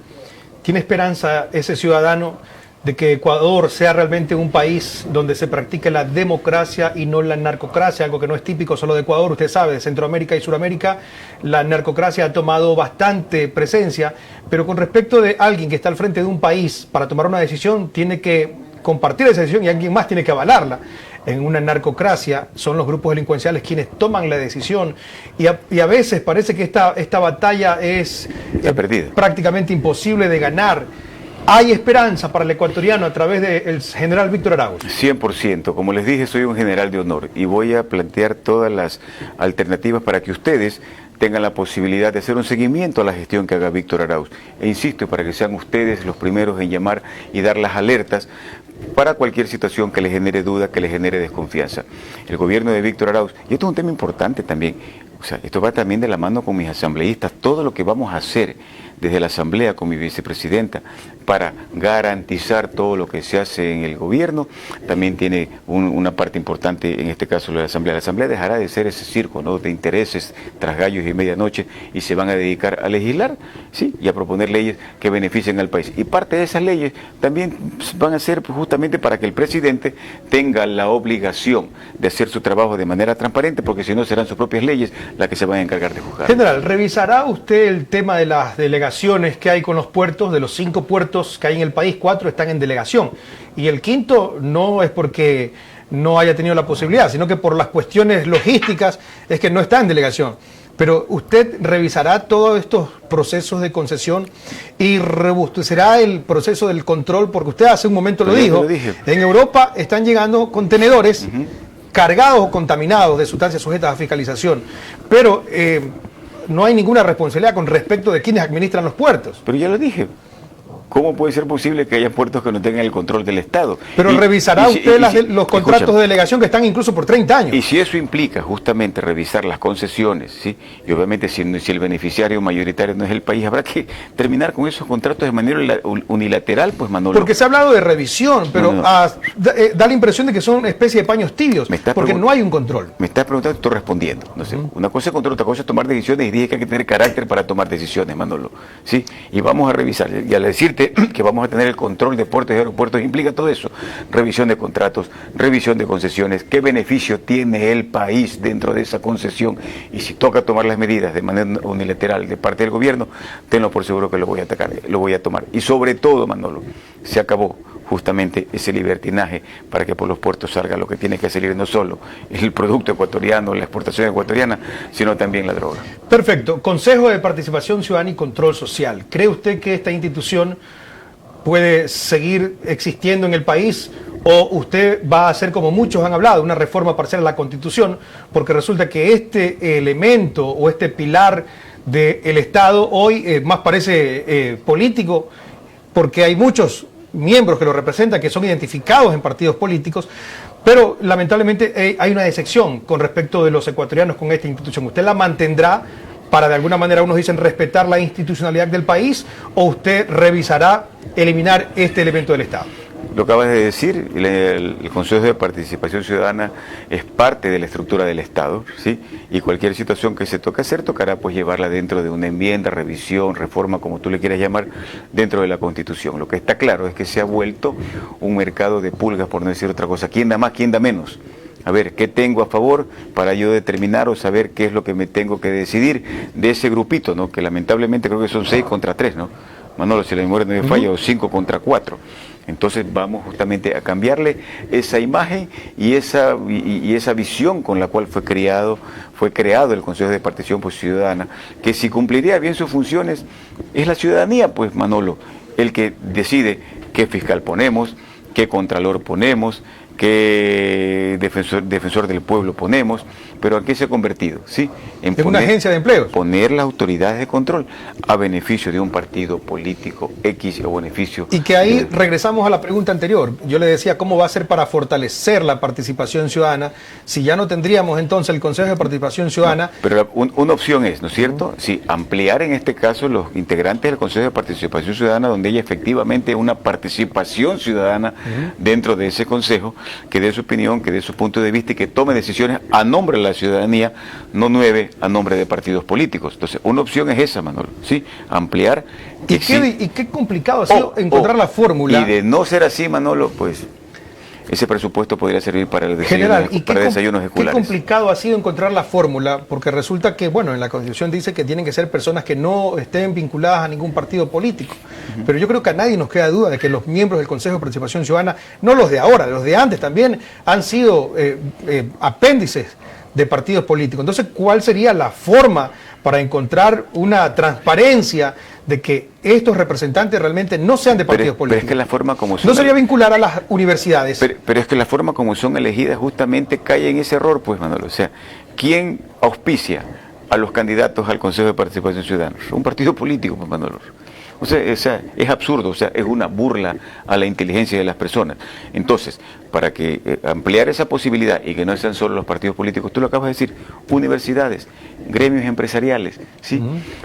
tiene esperanza ese ciudadano de que Ecuador sea realmente un país donde se practique la democracia y no la narcocracia, algo que no es típico solo de Ecuador? Usted sabe, de Centroamérica y Suramérica la narcocracia ha tomado bastante presencia, pero con respecto de alguien que está al frente de un país para tomar una decisión, tiene que compartir esa decisión y alguien más tiene que avalarla. En una narcocracia son los grupos delincuenciales quienes toman la decisión y a veces parece que esta batalla es prácticamente imposible de ganar. ¿Hay esperanza para el ecuatoriano a través del general Víctor Arauz? 100%. Como les dije, soy un general de honor y voy a plantear todas las alternativas para que ustedes tengan la posibilidad de hacer un seguimiento a la gestión que haga Víctor Arauz. E insisto, para que sean ustedes los primeros en llamar y dar las alertas para cualquier situación que les genere duda, que les genere desconfianza. El gobierno de Víctor Arauz, y esto es un tema importante también, o sea, esto va también de la mano con mis asambleístas, todo lo que vamos a hacer desde la asamblea con mi vicepresidenta para garantizar todo lo que se hace en el gobierno, también tiene una parte importante en este caso la asamblea. La asamblea dejará de ser ese circo, ¿no?, de intereses tras gallos y medianoche y se van a dedicar a legislar, ¿sí?, y a proponer leyes que beneficien al país. Y parte de esas leyes también van a ser justamente para que el presidente tenga la obligación de hacer su trabajo de manera transparente, porque si no serán sus propias leyes las que se van a encargar de juzgar. General, ¿revisará usted el tema de las delegaciones que hay con los puertos? De los 5 puertos que hay en el país, 4 están en delegación y el quinto no es porque no haya tenido la posibilidad, sino que por las cuestiones logísticas es que no está en delegación. Pero usted revisará todos estos procesos de concesión y robustecerá el proceso del control, porque usted hace un momento lo dijo, en Europa están llegando contenedores cargados o contaminados de sustancias sujetas a fiscalización, pero no hay ninguna responsabilidad con respecto de quienes administran los puertos. Pero ya lo dije. ¿Cómo puede ser posible que haya puertos que no tengan el control del Estado? Pero revisará usted los contratos de delegación que están incluso por 30 años. Y si eso implica justamente revisar las concesiones, ¿sí?, y obviamente si el beneficiario mayoritario no es el país, habrá que terminar con esos contratos de manera unilateral, pues, Manolo. Porque se ha hablado de revisión, pero da la impresión de que son una especie de paños tibios, porque no hay un control. Me estás preguntando, estoy respondiendo. No sé, una cosa es control, otra cosa es tomar decisiones, y dije que hay que tener carácter para tomar decisiones, Manolo, ¿sí? Y vamos a revisar, y al decirte obviamente que vamos a tener el control de puertos y aeropuertos, implica todo eso, revisión de contratos, revisión de concesiones, qué beneficio tiene el país dentro de esa concesión, y si toca tomar las medidas de manera unilateral de parte del gobierno, tenlo por seguro que lo voy a atacar, lo voy a tomar. Y sobre todo, Manolo, se acabó justamente ese libertinaje para que por los puertos salga lo que tiene que salir, no solo el producto ecuatoriano, la exportación ecuatoriana, sino también la droga. Perfecto. Consejo de Participación Ciudadana y Control Social. ¿Cree usted que esta institución puede seguir existiendo en el país, o usted va a hacer, como muchos han hablado, una reforma parcial a la Constitución, porque resulta que este elemento o este pilar del Estado hoy más parece político, porque hay muchos miembros que lo representan que son identificados en partidos políticos, pero lamentablemente hay una decepción con respecto de los ecuatorianos con esta institución? ¿Usted la mantendrá para, de alguna manera, unos dicen, respetar la institucionalidad del país, o usted revisará eliminar este elemento del Estado? Lo acabas de decir, el Consejo de Participación Ciudadana es parte de la estructura del Estado, ¿sí? Y cualquier situación que se toque hacer, tocará pues llevarla dentro de una enmienda, revisión, reforma, como tú le quieras llamar, dentro de la Constitución. Lo que está claro es que se ha vuelto un mercado de pulgas, por no decir otra cosa. ¿Quién da más, quién da menos? A ver, ¿qué tengo a favor para yo determinar o saber qué es lo que me tengo que decidir de ese grupito, ¿no? Que lamentablemente creo que son 6 contra 3, ¿no? Manolo, si la memoria no me falla, o 5 contra 4. Entonces vamos justamente a cambiarle esa imagen y esa visión con la cual fue creado el Consejo de Participación Ciudadana, que si cumpliría bien sus funciones, es la ciudadanía, pues, Manolo, el que decide qué fiscal ponemos, qué contralor ponemos, qué defensor del pueblo ponemos, pero ¿a qué se ha convertido? ¿Sí? En una agencia de empleo. Poner las autoridades de control a beneficio de un partido político X o beneficio... Y que ahí regresamos a la pregunta anterior. Yo le decía, ¿cómo va a ser para fortalecer la participación ciudadana si ya no tendríamos entonces el Consejo de Participación Ciudadana? No, pero una opción es, ¿no es cierto? Sí, ampliar en este caso los integrantes del Consejo de Participación Ciudadana, donde haya efectivamente una participación ciudadana dentro de ese consejo, que dé su opinión, que dé su punto de vista y que tome decisiones a nombre de la ciudadanía, no 9 a nombre de partidos políticos. Entonces, una opción es esa, Manolo, ¿sí? Ampliar. ¿Y qué complicado ha sido encontrar la fórmula? Y de no ser así, Manolo, pues ese presupuesto podría servir para el desayuno, desayunos escolares. Qué complicado ha sido encontrar la fórmula, porque resulta que, bueno, en la Constitución dice que tienen que ser personas que no estén vinculadas a ningún partido político. Pero yo creo que a nadie nos queda duda de que los miembros del Consejo de Participación Ciudadana, no los de ahora, los de antes también, han sido apéndices de partidos políticos. Entonces, ¿cuál sería la forma para encontrar una transparencia de que estos representantes realmente no sean de partidos políticos? Pero es que la forma como son... No sería vincular a las universidades. Pero es que la forma como son elegidas justamente cae en ese error, pues, Manolo. O sea, ¿quién auspicia a los candidatos al Consejo de Participación Ciudadana? Un partido político, pues, Manolo. O sea, es absurdo, o sea, es una burla a la inteligencia de las personas. Entonces, para que ampliar esa posibilidad y que no sean solo los partidos políticos, tú lo acabas de decir, universidades, gremios empresariales, ¿sí?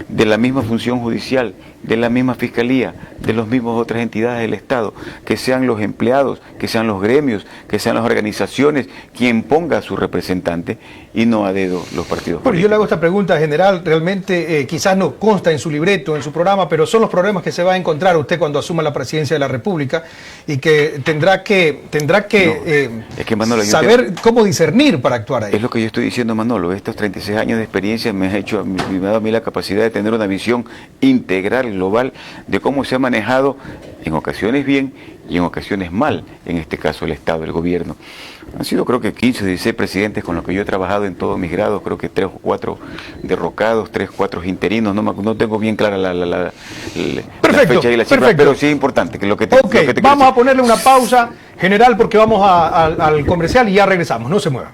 De la misma función judicial, de la misma fiscalía, de las mismas otras entidades del Estado, que sean los empleados, que sean los gremios, que sean las organizaciones, quien ponga a su representante y no a dedo los partidos políticos. Yo le hago esta pregunta general, realmente quizás no consta en su libreto, en su programa, pero son los problemas que se va a encontrar usted cuando asuma la presidencia de la República y que tendrá que es que, Manolo, saber cómo discernir para actuar ahí. Es lo que yo estoy diciendo, Manolo. Estos 36 años de experiencia me ha dado a mí la capacidad de tener una visión integral, global, de cómo se ha manejado en ocasiones bien y en ocasiones mal, en este caso el Estado, el gobierno. Han sido creo que 15 o 16 presidentes con los que yo he trabajado en todos mis grados, creo que 3 o 4 derrocados, 3 o 4 interinos, no tengo bien clara la fecha y la cifra, pero sí es importante. Que vamos a ponerle una pausa general porque vamos al comercial y ya regresamos, no se muevan.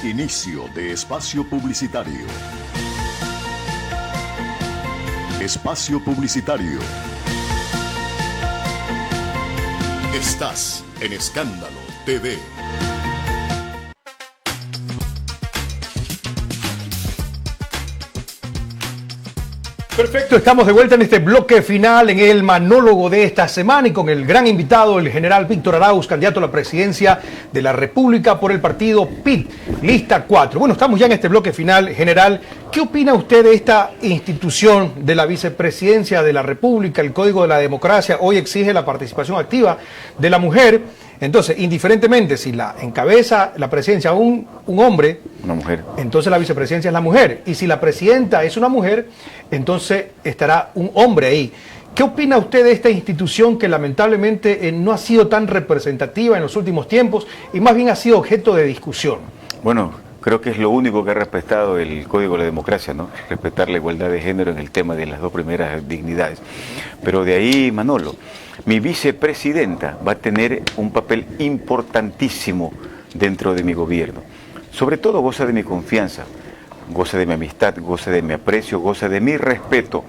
Inicio de espacio publicitario. Espacio publicitario. Estás en Escándalo TV. Perfecto, estamos de vuelta en este bloque final, en el monólogo de esta semana y con el gran invitado, el general Víctor Arauz, candidato a la presidencia de la República por el partido PIT, lista 4. Bueno, estamos ya en este bloque final. General, ¿qué opina usted de esta institución de la vicepresidencia de la República? El Código de la Democracia hoy exige la participación activa de la mujer. Entonces, indiferentemente si la encabeza la presidencia un hombre, una mujer, entonces la vicepresidencia es la mujer. Y si la presidenta es una mujer, entonces estará un hombre ahí. ¿Qué opina usted de esta institución que lamentablemente no ha sido tan representativa en los últimos tiempos y más bien ha sido objeto de discusión? Bueno, creo que es lo único que ha respetado el Código de la Democracia, ¿no? Respetar la igualdad de género en el tema de las dos primeras dignidades. Pero de ahí, Manolo, mi vicepresidenta va a tener un papel importantísimo dentro de mi gobierno. Sobre todo goza de mi confianza, goza de mi amistad, goza de mi aprecio, goza de mi respeto.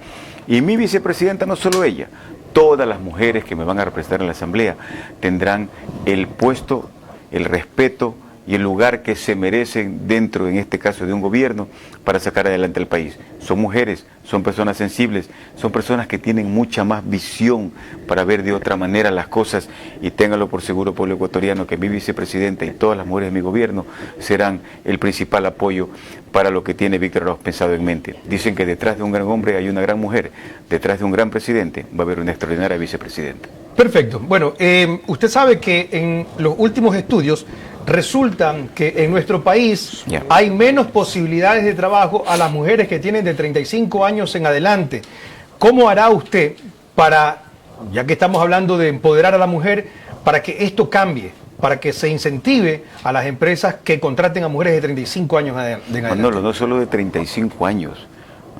Y mi vicepresidenta, no solo ella, todas las mujeres que me van a representar en la Asamblea tendrán el puesto, el respeto y el lugar que se merecen dentro, en este caso, de un gobierno para sacar adelante al país. Son mujeres, son personas sensibles, son personas que tienen mucha más visión para ver de otra manera las cosas, y ténganlo por seguro, pueblo ecuatoriano, que mi vicepresidenta y todas las mujeres de mi gobierno serán el principal apoyo para lo que tiene Víctor Arauz pensado en mente. Dicen que detrás de un gran hombre hay una gran mujer, detrás de un gran presidente va a haber una extraordinaria vicepresidenta. Perfecto. Bueno, usted sabe que en los últimos estudios resultan que en nuestro país hay menos posibilidades de trabajo a las mujeres que tienen de 35 años en adelante. ¿Cómo hará usted para, ya que estamos hablando de empoderar a la mujer, para que esto cambie, para que se incentive a las empresas que contraten a mujeres de 35 años en adelante? Manolo, no solo de 35 años,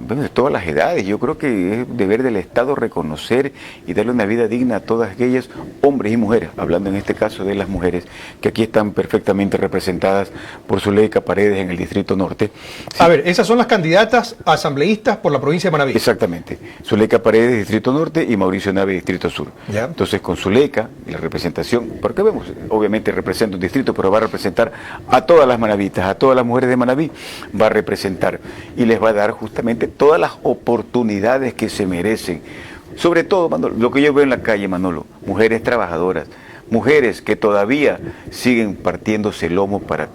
de todas las edades. Yo creo que es deber del Estado reconocer y darle una vida digna a todas aquellas hombres y mujeres, hablando en este caso de las mujeres, que aquí están perfectamente representadas por Zuleika Paredes en el Distrito Norte. Sí. A ver, esas son las candidatas asambleístas por la provincia de Manabí. Exactamente. Zuleika Paredes, Distrito Norte, y Mauricio Nave, Distrito Sur. ¿Ya? Entonces, con Zuleika y la representación, porque vemos, obviamente representa un distrito, pero va a representar a todas las manavitas, a todas las mujeres de Manabí, va a representar y les va a dar justamente todas las oportunidades que se merecen. Sobre todo, Manolo, lo que yo veo en la calle, Manolo, mujeres trabajadoras, mujeres que todavía siguen partiéndose el lomo para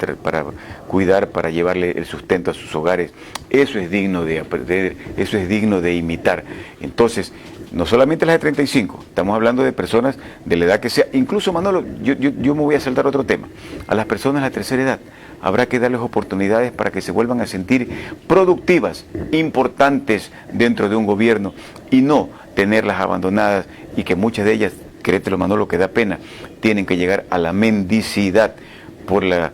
cuidar, para llevarle el sustento a sus hogares. Eso es digno de aprender, eso es digno de imitar. Entonces, no solamente las de 35, estamos hablando de personas de la edad que sea. Incluso, Manolo, yo me voy a saltar otro tema. A las personas de la tercera edad habrá que darles oportunidades para que se vuelvan a sentir productivas, importantes dentro de un gobierno, y no tenerlas abandonadas y que muchas de ellas, créetelo, Manolo, que da pena, tienen que llegar a la mendicidad por la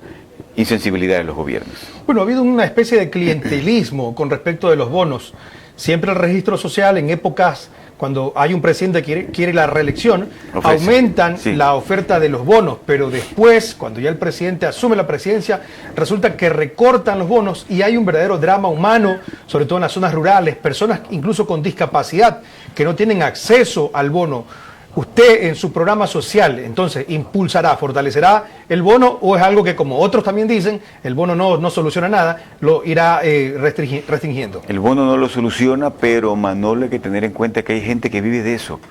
insensibilidad de los gobiernos. Bueno, ha habido una especie de clientelismo con respecto de los bonos. Siempre el registro social en épocas cuando hay un presidente que quiere la reelección, aumentan la oferta de los bonos, pero después, cuando ya el presidente asume la presidencia, resulta que recortan los bonos y hay un verdadero drama humano, sobre todo en las zonas rurales, personas incluso con discapacidad que no tienen acceso al bono. ¿Usted en su programa social, entonces, impulsará, fortalecerá el bono, o es algo que, como otros también dicen, el bono no soluciona nada, lo irá restringiendo? El bono no lo soluciona, pero, Manolo, hay que tener en cuenta que hay gente que vive de eso.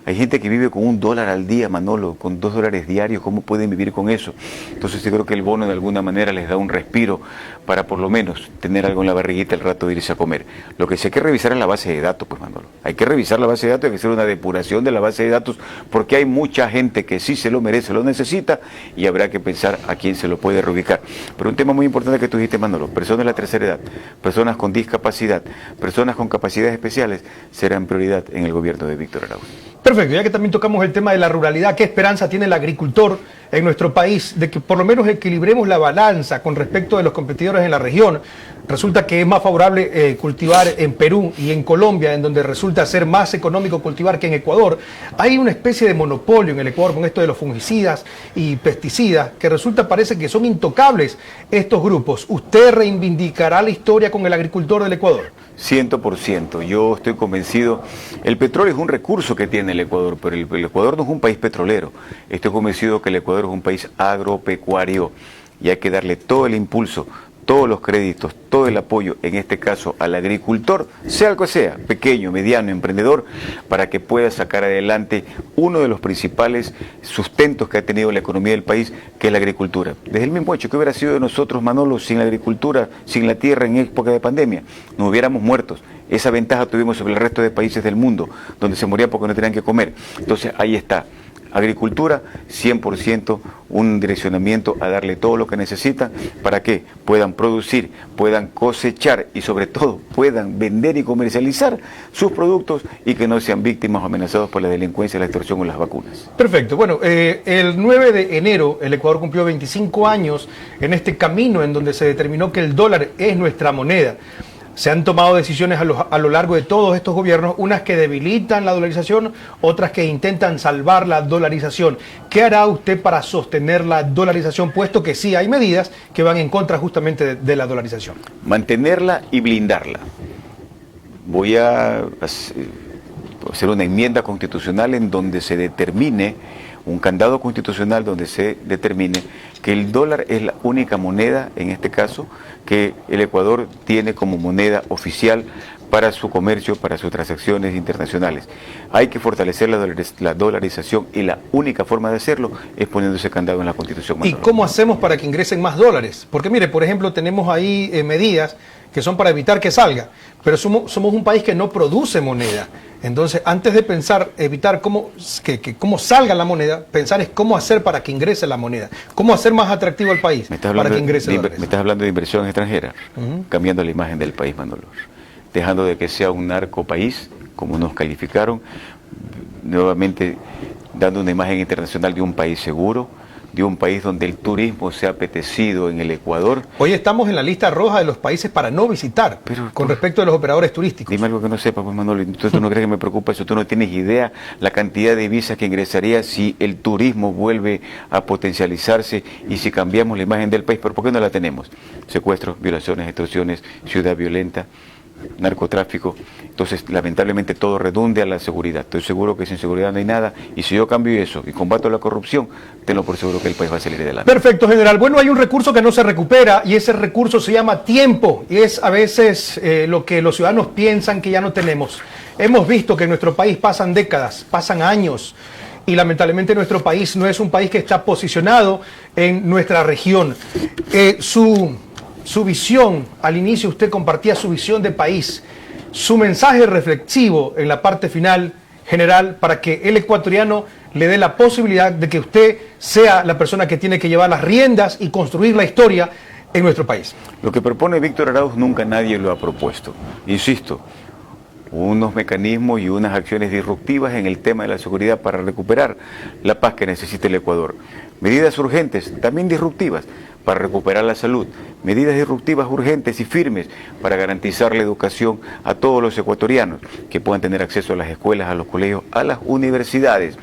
Hay gente que vive con $1 al día, Manolo, con $2 diarios. ¿Cómo pueden vivir con eso? Entonces yo creo que el bono de alguna manera les da un respiro para por lo menos tener algo en la barriguita el rato de irse a comer. Lo que sí hay que revisar es la base de datos, pues, Manolo. Hay que revisar la base de datos, hay que hacer una depuración de la base de datos, porque hay mucha gente que sí se lo merece, lo necesita, y habrá que pensar a quién se lo puede reubicar. Pero un tema muy importante que tú dijiste, Manolo, personas de la tercera edad, personas con discapacidad, personas con capacidades especiales, serán prioridad en el gobierno de Víctor Arauz. Perfecto, ya que también tocamos el tema de la ruralidad, ¿qué esperanza tiene el agricultor en nuestro país de que por lo menos equilibremos la balanza con respecto de los competidores en la región? Resulta que es más favorable cultivar en Perú y en Colombia, en donde resulta ser más económico cultivar que en Ecuador. Hay una especie de monopolio en el Ecuador con esto de los fungicidas y pesticidas, que parece que son intocables estos grupos. ¿Usted reivindicará la historia con el agricultor del Ecuador? 100%, yo estoy convencido. El petróleo es un recurso que tiene el Ecuador, pero el Ecuador no es un país petrolero. Estoy convencido que el Ecuador es un país agropecuario y hay que darle todo el impulso, todos los créditos, todo el apoyo, en este caso al agricultor, sea el que sea, pequeño, mediano, emprendedor, para que pueda sacar adelante uno de los principales sustentos que ha tenido la economía del país, que es la agricultura. Desde el mismo hecho, ¿qué hubiera sido de nosotros, Manolo, sin la agricultura, sin la tierra en época de pandemia? Nos hubiéramos muertos. Esa ventaja tuvimos sobre el resto de países del mundo, donde se morían porque no tenían que comer. Entonces, ahí está. Agricultura, 100% un direccionamiento a darle todo lo que necesitan para que puedan producir, puedan cosechar y sobre todo puedan vender y comercializar sus productos y que no sean víctimas o amenazados por la delincuencia, la extorsión o las vacunas. Perfecto. Bueno, el 9 de enero el Ecuador cumplió 25 años en este camino en donde se determinó que el dólar es nuestra moneda. Se han tomado decisiones a lo largo de todos estos gobiernos, unas que debilitan la dolarización, otras que intentan salvar la dolarización. ¿Qué hará usted para sostener la dolarización, puesto que sí hay medidas que van en contra justamente de la dolarización? Mantenerla y blindarla. Voy a hacer una enmienda constitucional en donde se determine, un candado constitucional donde se determine que el dólar es la única moneda, en este caso, que el Ecuador tiene como moneda oficial para su comercio, para sus transacciones internacionales. Hay que fortalecer la dolarización y la única forma de hacerlo es poniendo ese candado en la Constitución. ¿Y cómo hacemos para que ingresen más dólares? Porque mire, por ejemplo, tenemos ahí medidas que son para evitar que salga, pero somos un país que no produce moneda. Entonces, antes de pensar, evitar cómo salga la moneda, pensar es cómo hacer para que ingrese la moneda, cómo hacer más atractivo al país para que ingrese dólares. Me estás hablando de inversión extranjera, cambiando la imagen del país, Manolo, dejando de que sea un narco país, como nos calificaron, nuevamente dando una imagen internacional de un país seguro, de un país donde el turismo se ha apetecido en el Ecuador. Hoy estamos en la lista roja de los países para no visitar, con respecto a los operadores turísticos. Dime algo que no sepa, pues, Manolo. Entonces, ¿tú no crees que me preocupa eso? ¿Tú no tienes idea la cantidad de divisas que ingresaría si el turismo vuelve a potencializarse y si cambiamos la imagen del país? ¿Pero por qué no la tenemos? Secuestros, violaciones, extorsiones, ciudad violenta, narcotráfico. Entonces, lamentablemente, todo redunde a la seguridad. Estoy seguro que sin seguridad no hay nada, y si yo cambio eso y combato la corrupción, tenlo por seguro que el país va a salir adelante. Perfecto, general. Bueno, hay un recurso que no se recupera, y ese recurso se llama tiempo, y es a veces lo que los ciudadanos piensan que ya no tenemos. Hemos visto que en nuestro país pasan décadas, pasan años, y lamentablemente nuestro país no es un país que está posicionado en nuestra región. Su visión, al inicio usted compartía su visión de país, su mensaje reflexivo en la parte final, general, para que el ecuatoriano le dé la posibilidad de que usted sea la persona que tiene que llevar las riendas y construir la historia en nuestro país. Lo que propone Víctor Arauz nunca nadie lo ha propuesto. Insisto, unos mecanismos y unas acciones disruptivas en el tema de la seguridad para recuperar la paz que necesita el Ecuador. Medidas urgentes, también disruptivas, para recuperar la salud. Medidas disruptivas urgentes y firmes para garantizar la educación a todos los ecuatorianos, que puedan tener acceso a las escuelas, a los colegios, a las universidades.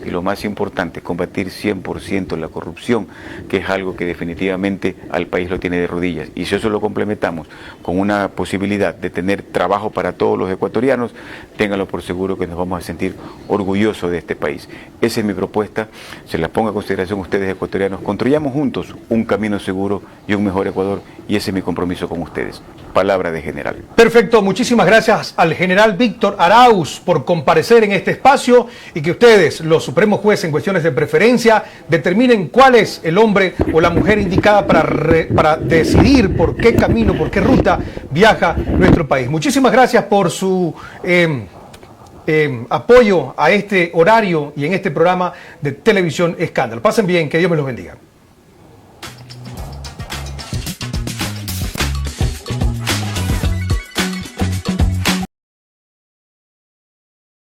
Y lo más importante, combatir 100% la corrupción, que es algo que definitivamente al país lo tiene de rodillas. Y si eso lo complementamos con una posibilidad de tener trabajo para todos los ecuatorianos, ténganlo por seguro que nos vamos a sentir orgullosos de este país. Esa es mi propuesta, se la pongo a consideración ustedes ecuatorianos. Construyamos juntos un camino seguro y un mejor Ecuador, y ese es mi compromiso con ustedes. Palabra de general. Perfecto, muchísimas gracias al general Víctor Arauz por comparecer en este espacio, y que ustedes, los supremos jueces en cuestiones de preferencia, determinen cuál es el hombre o la mujer indicada para decidir por qué camino, por qué ruta viaja nuestro país. Muchísimas gracias por su apoyo a este horario y en este programa de televisión Escándalo. Pasen bien, que Dios me los bendiga.